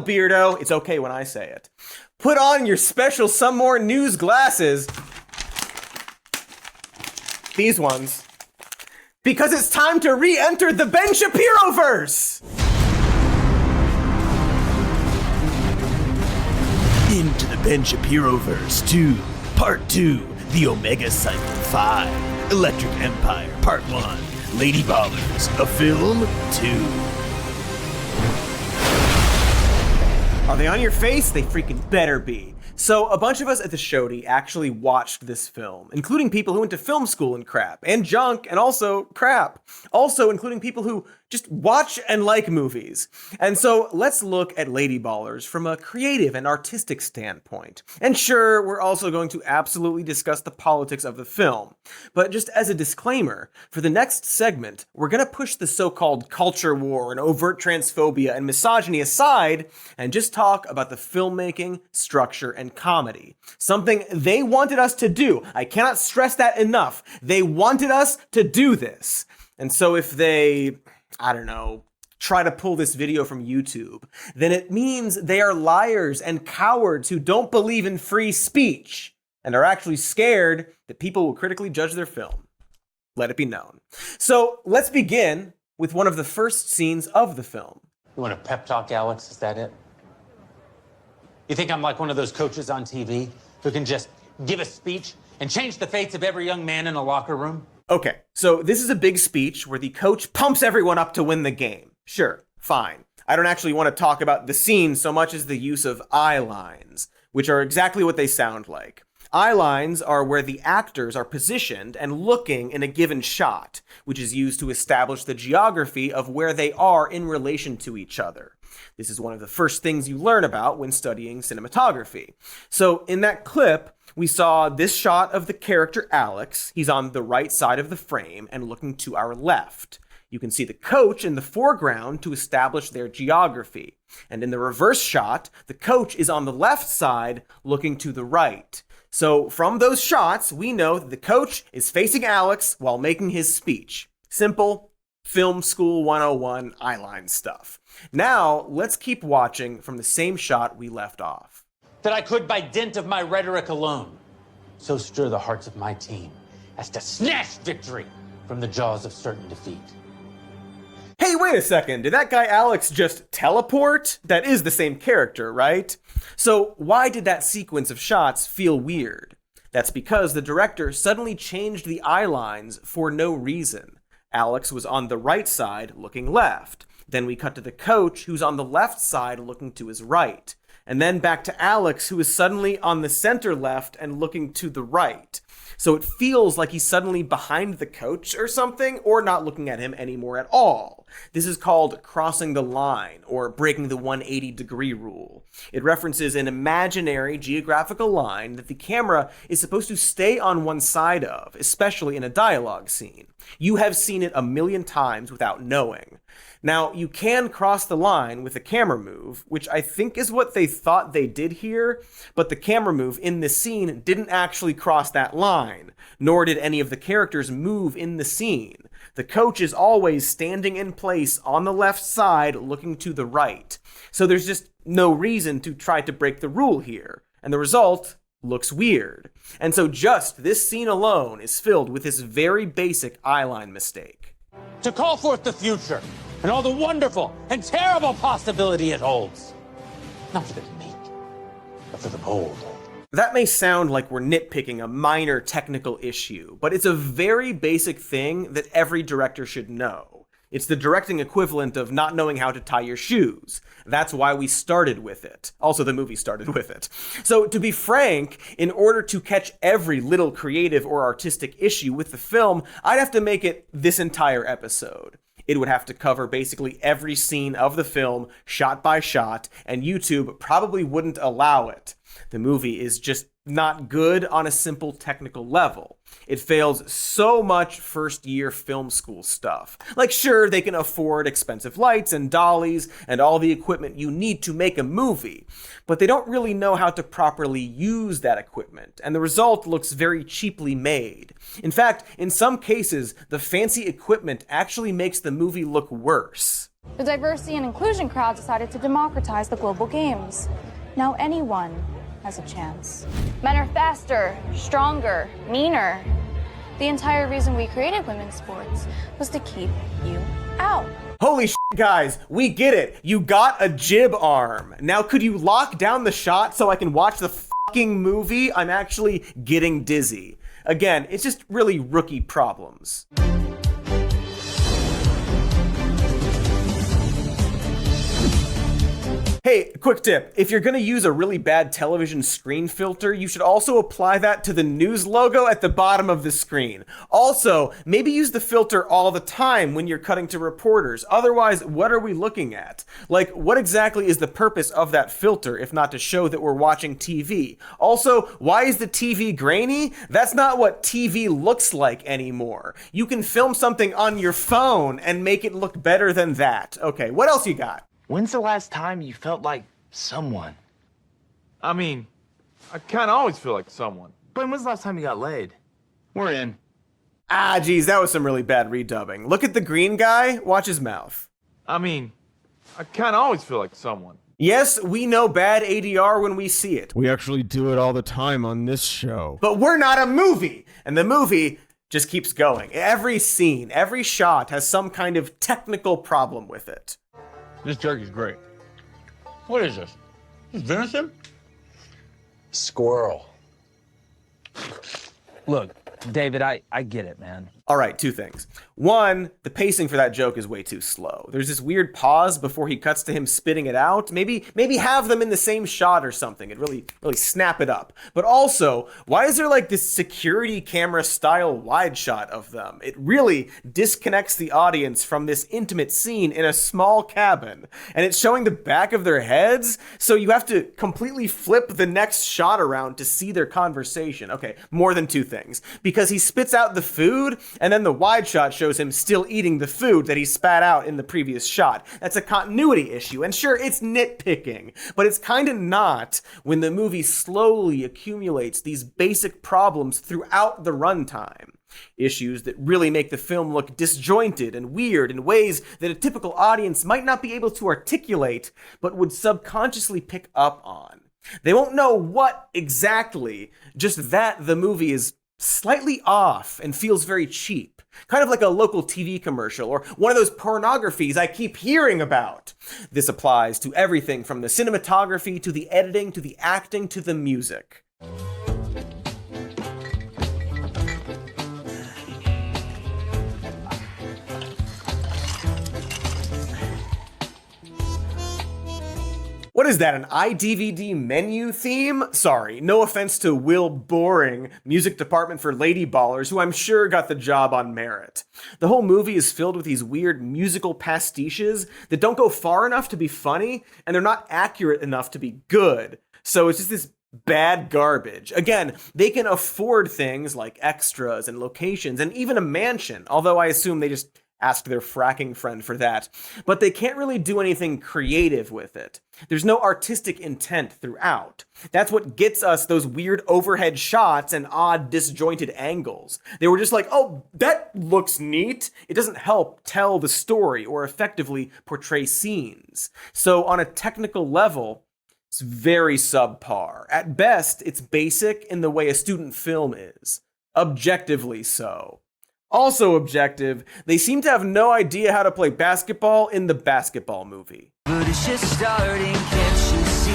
Beardo. It's okay when I say it. Put on your special Some More News glasses. These ones. Because it's time to re-enter the Ben Shapiro-verse! Into the Ben Shapiro-verse 2, Part 2, The Omega Cycle 5, Electric Empire Part 1, Lady Ballers, a Film 2. Are they on your face? They freaking better be. So a bunch of us at the Shody actually watched this film, including people who went to film school and crap, and junk, and also crap. Also including people who just watch and like movies. And so let's look at Lady Ballers from a creative and artistic standpoint. And sure, we're also going to absolutely discuss the politics of the film. But just as a disclaimer, for the next segment, we're gonna push the so-called culture war and overt transphobia and misogyny aside and just talk about the filmmaking, structure, and comedy. Something they wanted us to do. I cannot stress that enough. They wanted us to do this. And so if they, I don't know, try to pull this video from YouTube, then it means they are liars and cowards who don't believe in free speech and are actually scared that people will critically judge their film. Let it be known. So let's begin with one of the first scenes of the film. You want a pep talk, Alex? Is that it? You think I'm like one of those coaches on TV who can just give a speech and change the fates of every young man in a locker room? Okay, so this is a big speech where the coach pumps everyone up to win the game. Sure, fine. I don't actually want to talk about the scene so much as the use of eye lines, which are exactly what they sound like. Eye lines are where the actors are positioned and looking in a given shot, which is used to establish the geography of where they are in relation to each other. This is one of the first things you learn about when studying cinematography. So in that clip, we saw this shot of the character Alex. He's on the right side of the frame and looking to our left. You can see the coach in the foreground to establish their geography. And in the reverse shot, the coach is on the left side looking to the right. So from those shots, we know that the coach is facing Alex while making his speech. Simple film school 101 eyeline stuff. Now, let's keep watching from the same shot we left off. That I could, by dint of my rhetoric alone, so stir the hearts of my team as to snatch victory from the jaws of certain defeat. Hey, wait a second. Did that guy Alex just teleport? That is the same character, right? So why did that sequence of shots feel weird? That's because the director suddenly changed the eye lines for no reason. Alex was on the right side looking left. Then we cut to the coach who's on the left side looking to his right. And then back to Alex, who is suddenly on the center left and looking to the right. So it feels like he's suddenly behind the coach or something, or not looking at him anymore at all. This is called crossing the line, or breaking the 180-degree rule. It references an imaginary geographical line that the camera is supposed to stay on one side of, especially in a dialogue scene. You have seen it a million times without knowing. Now, you can cross the line with a camera move, which I think is what they thought they did here, but the camera move in this scene didn't actually cross that line, nor did any of the characters move in the scene. The coach is always standing in place on the left side looking to the right. So there's just no reason to try to break the rule here, and the result looks weird. And so just this scene alone is filled with this very basic eyeline mistake. To call forth the future and all the wonderful and terrible possibility it holds. Not for the meek, but for the bold. That may sound like we're nitpicking a minor technical issue, but it's a very basic thing that every director should know. It's the directing equivalent of not knowing how to tie your shoes. That's why we started with it. Also, the movie started with it. So, to be frank, in order to catch every little creative or artistic issue with the film, I'd have to make it this entire episode. It would have to cover basically every scene of the film, shot by shot, and YouTube probably wouldn't allow it. The movie is just not good on a simple technical level. It fails so much first-year film school stuff. Like, sure, they can afford expensive lights and dollies and all the equipment you need to make a movie, but they don't really know how to properly use that equipment, and the result looks very cheaply made. In fact, in some cases, the fancy equipment actually makes the movie look worse. The diversity and inclusion crowd decided to democratize the global games. Now anyone has a chance. Men are faster, stronger, meaner. The entire reason we created women's sports was to keep you out. Holy shit, guys, we get it. You got a jib arm. Now could you lock down the shot so I can watch the fucking movie? I'm actually getting dizzy. Again, it's just really rookie problems. Hey, quick tip. If you're gonna use a really bad television screen filter, you should also apply that to the news logo at the bottom of the screen. Also, maybe use the filter all the time when you're cutting to reporters. Otherwise, what are we looking at? Like, what exactly is the purpose of that filter if not to show that we're watching TV? Also, why is the TV grainy? That's not what TV looks like anymore. You can film something on your phone and make it look better than that. Okay, what else you got? When's the last time you felt like someone? I mean, I kind of always feel like someone. But when's the last time you got laid? We're in. Ah, geez, that was some really bad redubbing. Look at the green guy, watch his mouth. I mean, I kind of always feel like someone. Yes, we know bad ADR when we see it. We actually do it all the time on this show. But we're not a movie! And the movie just keeps going. Every scene, every shot has some kind of technical problem with it. This jerky's great. What is this? This venison? Squirrel. Look, David, I get it, man. All right, two things. One, the pacing for that joke is way too slow. There's this weird pause before he cuts to him spitting it out. Maybe have them in the same shot or something. It really snap it up. But also, why is there like this security camera style wide shot of them? It really disconnects the audience from this intimate scene in a small cabin. And it's showing the back of their heads, so you have to completely flip the next shot around to see their conversation. Okay, more than two things. Because he spits out the food, and then the wide shot shows him still eating the food that he spat out in the previous shot. That's a continuity issue, and sure, it's nitpicking, but it's kinda not when the movie slowly accumulates these basic problems throughout the runtime. Issues that really make the film look disjointed and weird in ways that a typical audience might not be able to articulate, but would subconsciously pick up on. They won't know what exactly, just that the movie is slightly off and feels very cheap. Kind of like a local TV commercial or one of those pornographies I keep hearing about. This applies to everything from the cinematography to the editing to the acting to the music. What is that, an iDVD menu theme? Sorry, no offense to Will Boring, music department for Lady Ballers, who I'm sure got the job on merit. The whole movie is filled with these weird musical pastiches that don't go far enough to be funny, and they're not accurate enough to be good. So it's just this bad garbage. Again, they can afford things like extras and locations and even a mansion, although I assume they just ask their fracking friend for that. But they can't really do anything creative with it. There's no artistic intent throughout. That's what gets us those weird overhead shots and odd disjointed angles. They were just like, oh, that looks neat. It doesn't help tell the story or effectively portray scenes. So on a technical level, it's very subpar. At best, it's basic in the way a student film is. Objectively so. Also objective, they seem to have no idea how to play basketball in the basketball movie. But it's just starting, can't you see?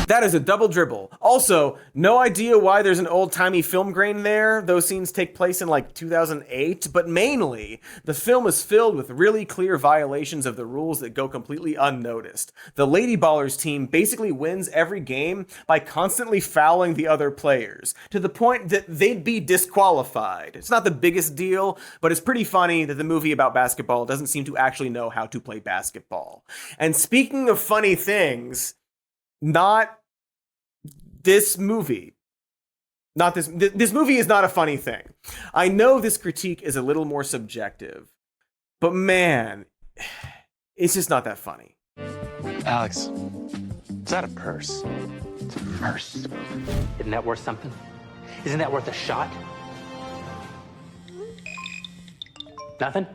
That is a double dribble. Also, no idea why there's an old-timey film grain there. Those scenes take place in like 2008, but mainly, the film is filled with really clear violations of the rules that go completely unnoticed. The Lady Ballers team basically wins every game by constantly fouling the other players, to the point that they'd be disqualified. It's not the biggest deal, but it's pretty funny that the movie about basketball doesn't seem to actually know how to play basketball. And speaking of funny things, not this movie. This movie is not a funny thing. I know this critique is a little more subjective, but man, it's just not that funny. Alex, is that a purse? It's a purse. Isn't that worth something? Isn't that worth a shot? Nothing?